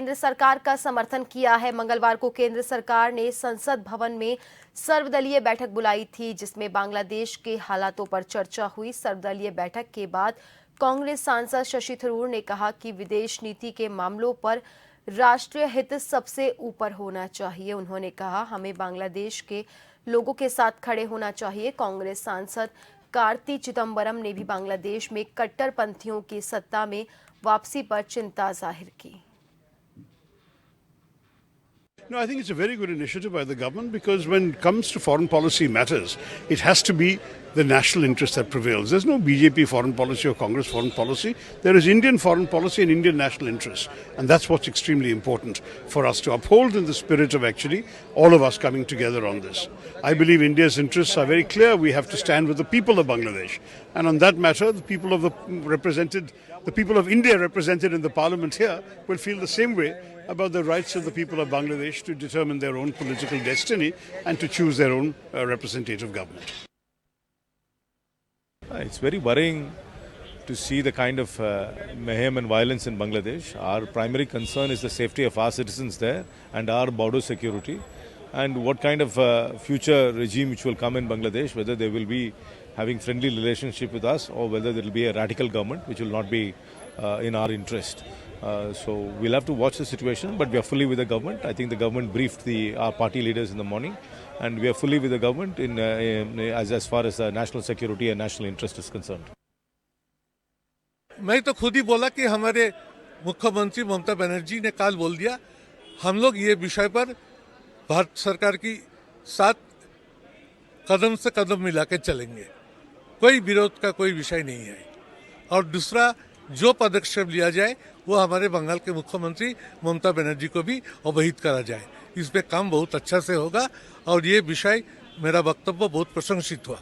केंद्र सरकार का समर्थन किया है। मंगलवार को केंद्र सरकार ने संसद भवन में सर्वदलीय बैठक बुलाई थी, जिसमें बांग्लादेश के हालातों पर चर्चा हुई। सर्वदलीय बैठक के बाद कांग्रेस सांसद शशि थरूर ने कहा कि विदेश नीति के मामलों पर राष्ट्रीय हित सबसे ऊपर होना चाहिए। उन्होंने कहा, हमें बांग्लादेश के लोगों के साथ खड़े होना चाहिए। कांग्रेस सांसद कार्ति चिदंबरम ने भी बांग्लादेश में कट्टरपंथियों की सत्ता में वापसी पर चिंता जाहिर की। No, I think it's a very good initiative by the government, because when it comes to foreign policy matters, it has to be the national interest that prevails. There's no BJP foreign policy or Congress foreign policy. There is Indian foreign policy and Indian national interest. And that's what's extremely important for us to uphold, in the spirit of actually all of us coming together on this. I believe India's interests are very clear. We have to stand with the people of Bangladesh. And on that matter, the people of India represented in the parliament here will feel the same way about the rights of the people of Bangladesh to determine their own political destiny and to choose their own representative government. It's very worrying to see the kind of mayhem and violence in Bangladesh. Our primary concern is the safety of our citizens there and our border security, and what kind of future regime which will come in Bangladesh, whether they will be having friendly relationship with us or whether there will be a radical government which will not be in our interest. So we'll have to watch the situation, but we are fully with the government. I think the government briefed our party leaders in the morning, and we are fully with the government as far as national security and national interest is concerned. मैं तो खुद ही बोला कि हमारे मुख्यमंत्री ममता बनर्जी ने कल बोल दिया, हम लोग ये विषय पर भारत सरकार की साथ कदम से कदम मिला के चलेंगे। कोई विरोध का कोई विषय नहीं है। और दूसरा, जो पदक्षेप लिया जाए वो हमारे बंगाल के मुख्यमंत्री ममता बनर्जी को भी अवहित करा जाए। इस पे काम बहुत अच्छा से होगा और ये विषय, मेरा वक्तव्य बहुत प्रशंसित हुआ।